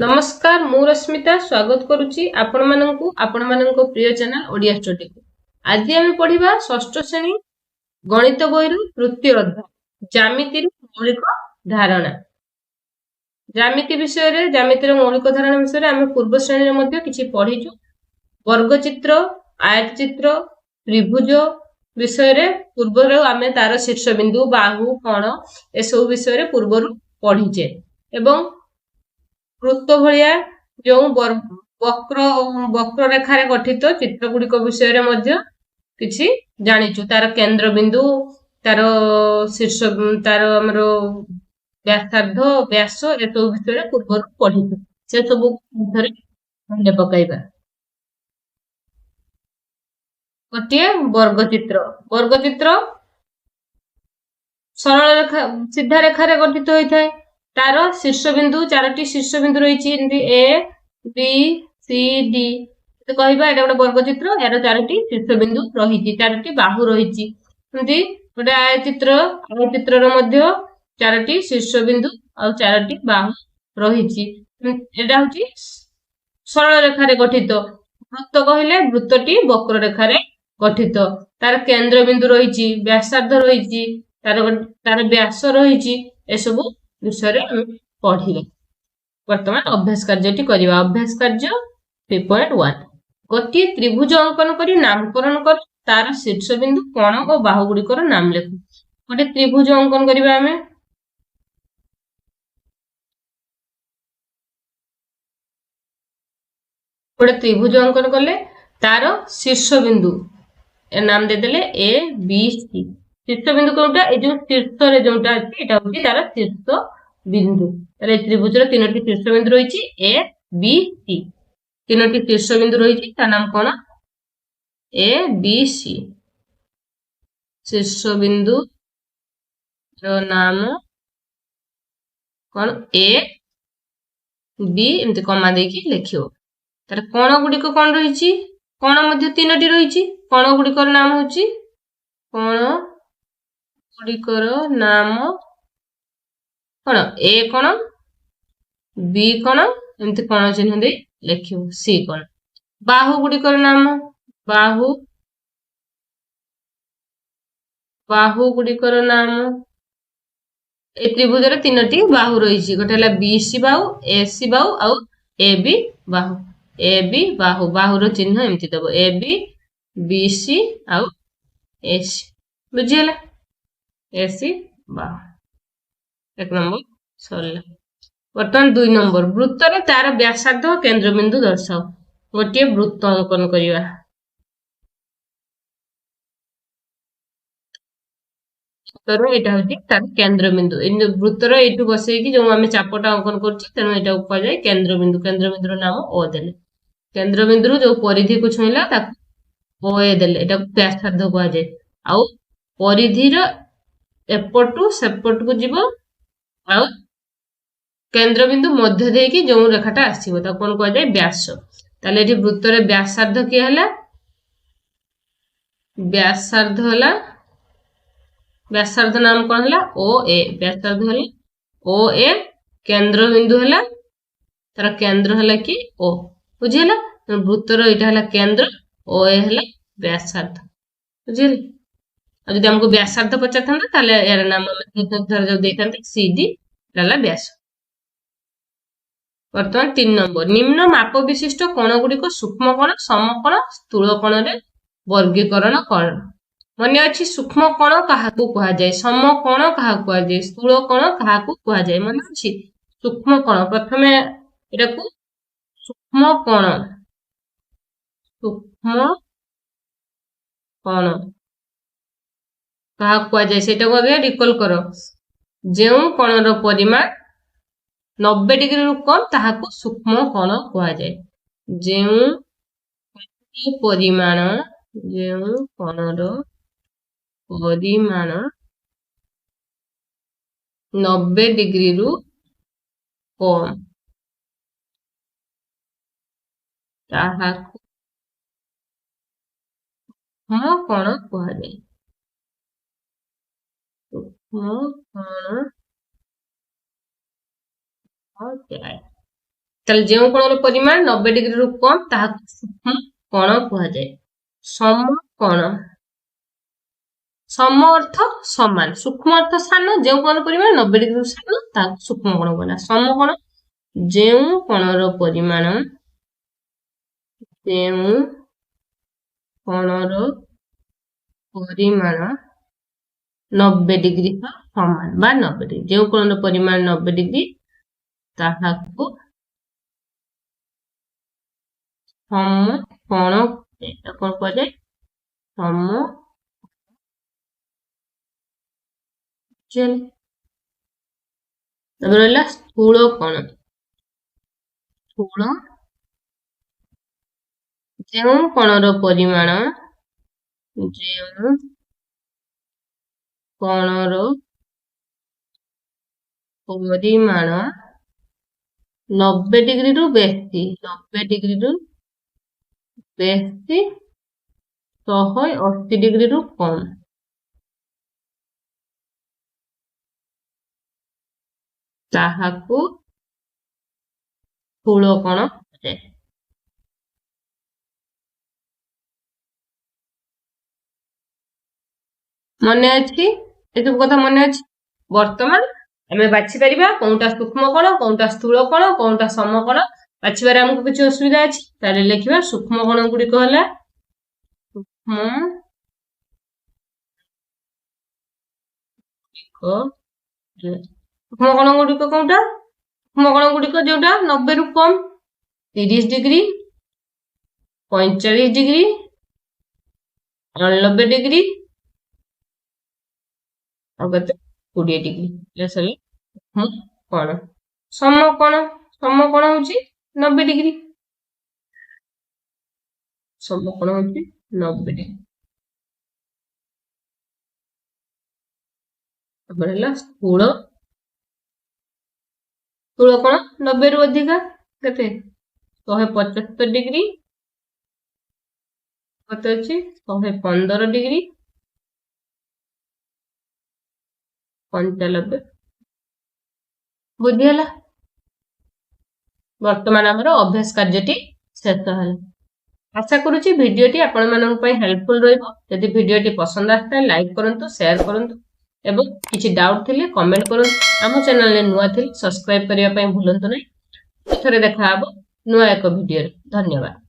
नमस्कार मु रश्मिता स्वागत करुच्ची आपण मानक प्रिय चैनल ओडिया स्टडी को। आज आम पढ़ा षष्ठ श्रेणी गणित बही तृतीय अध्याय ज्यामिति मौलिक धारणा। ज्यामिति विषय ज्यामितिर मौलिक धारणा विषय आम पूर्व श्रेणी में किसी पढ़ीचु। वर्गचित्र आयत चित्र त्रिभुज विषय पूर्व आम तार शीर्षबिंदु बाहु कोण एसबू विषय पूर्व पढ़ीचे एवं वृत्त भलिया जो वक्र रेखार गठित चित्र गुड़िक विषय किसी जानिचु। तार केंद्र बिंदु तार शीर्ष तार आमर व्यासार्ध व्यास एसब विषय पूर्व पढ़ीचु से सब मन पकईबा। गोटे वर्गचित्र सरल रेखा सीधा रेखार गठित होता है। तार शीर्षबिंदु चारोटी शीर्षबिंदु रही ए बी सी डी कहवा एटा गोटे वर्गचित्र यार चारोटी शीर्षबिंदु रही चारोटी बाहु रही गोटे आयचित्र चारोटी शीर्षबिंदु और चारोटी बाहु रही सरल रेखार गठित। वृत्त कहले वृत्तटी वक्र रेखार गठित तार केंद्र बिंदु रही व्यासार्ध रही तार व्यास रही एसबू विषय पढ़िले। वर्तमान अभ्यास कार्य करवा। अभ्यास कार्य 3.1 गोटे त्रिभुज अंकन कर नामकरण कर तार शीर्षबिंदु कोण और बाहु गुड़िकर नाम लिखु। गोटे त्रिभुज अंकन करवा आमे गोटे त्रिभुज अंकन कले तार शीर्षबिंदु नाम देदेले ए बी सी। शीर्षबिंदु कोटा ए जो शीर्ष रे जोटा अछि एटा होची तार शीर्ष बिंदु। तारे त्रिभुजर तीनोटी शीर्षबिंदु रही ए बी सी। तीनोटी शीर्षबिंदु रही ता नाम कोन ए बी सी। शीर्षबिंदु रो नाम कोन ए बी एमती कमा देकी लिखियो। तारे कोण गुडिक कोन रही कोण मध्ये तीनोटी रही कोण गुडिकर नाम होची कोण गुडिकर नाम कोण ए कोण बी कोण एमती कोण चिन्ह दे लिखियो सी कोण। बाहु गुडिकर नाम बाहु बाहु गुडिकर नाम ए त्रिभुजर तीनोटी बाहु रही गोटे हला बी सी बाहु ए सी बाहु और A B Bahu. A B बाहु बाहुर चिन्ह एमती दबो ए बी बी सी और ए सी बुझीला ए सी बाहु। एक नंबर सरला। बर्तमान 2 नंबर वृत्त रे तार व्यासार्ध केंद्र बिंदु दर्शाओ। गोटे वृत्त अंकन करिवा। तर एटा होती तार केंद्र बिंदु इन वृत्तर एटु बसई कि जो आमे चापटा अंकन करछि तेनो एटा ऊपर जाय केंद्र बिंदु नाम ओ देले। केंद्र बिंदु जो परिधि को छुईला ताको ओ ए देले एटा व्यासार्ध को जाय। आ परिधिर एपटू सेपट को जीवो आ केंद्र बिंदु मध्य देकी जो रेखाटा आसीबो ता कोन को जाय व्यास। ताले एठी वृत्त रे व्यासार्ध के हला व्यासार्ध हला व्यासार्ध नाम कोन हला ओ ए। व्यासार्ध हला ओ ए केंद्र बिंदु हला तार केंद्र हला कि ओ बुझिला। वृत्त रो एटा हला केंद्र ओ ए हला व्यासार्ध बुझिले। आ जदि हमको व्यासार्ध पचाथंदा ताले यार नाम हम जो देथंते सीडी हला व्यास। वर्तमान 3 नंबर निम्न माप विशिष्ट कोण गुड़िक सूक्ष्म कोण समकोण स्थूल कोण रे वर्गीकरण कर। मन अछि सूक्ष्म कोण काहाकू कहा जाय समकोण काहाकू कहा जाय स्थूल कोण काहाकू कहा जाय मन अछि। सूक्ष्म कोण प्रथमे एटाकू सूक्ष्म कोण काहाकू कहा जाय सेटा को आगे रिकॉल करो। जेउ कोणर परिमाण 90 डिग्री रु कम ताहाकू सूक्ष्म कोण कहा जाय। जेउ परिमाण जेउ कोणर परिमाण 90 डिग्री रु कम ताहाकू सूक्ष्म कोण कहा जाय। सूक्ष्म कोण कहा जाय। ताले जेउ कोणर परिमाण 90 डिग्री रु कम ताहाकु सूक्ष्म कोण कुहाଯାଏ। समकोण सम अर्थ समान सूक्ष्म अर्थ सान जेउ कोणर परिमाण 90 डिग्री रु सान ताहाकु सूक्ष्म कोण कहला। समकोण जेउ कोणर परिमाण 90 डिग्री समान बा 90 डिग्री जेउ कोणर परिमाण 90 डिग्री ताहाकु समकोण एटा कोन कहले सम चल तब रहला स्थूल कोण स्थूल जेउ कोणर परिमाण 90 डिग्री रु बेसी 180 डिग्री रु कम ताहाकु स्थूल कोण कहते। मने अछि ए सब कथा मने अछि। वर्तमान हमें बाछि परिबा कोनटा सूक्ष्म कोण कोनटा स्थूल कोण कोनटा समकोण बाछिबारे हमकु किछि असुविधा अछि ताले लिखिबा सूक्ष्म कोण गुडी कहला सूक्ष्म कोण गुडी को कोनटा सूक्ष्म कोण गुडी को जोटा 90 रु कम 30 डिग्री 45 डिग्री 90 डिग्री और 20 डिग्री लेसले कोण समकोण होची 90 डिग्री समकोण होची 90 डिग्री अब रहला स्थूल कोण 90 रु अधिका केते 175 डिग्री कते अछि 115 डिग्री 95 बुझियला। वर्तमान हमर अभ्यास कार्यटी शेष हल। आशा करूची वीडियोटी आपण मानन पई हेल्पफुल रहइबो। यदि वीडियोटी पसंद आस्ता लाइक करंतु शेयर करंतु एवं किछि डाउट थिले कमेंट करंतु। हम चैनल ले नुआ थिले सब्सक्राइब करिया पई भूलंतु नै। थरे देखा हबो नुआ एक वीडियो। धन्यवाद।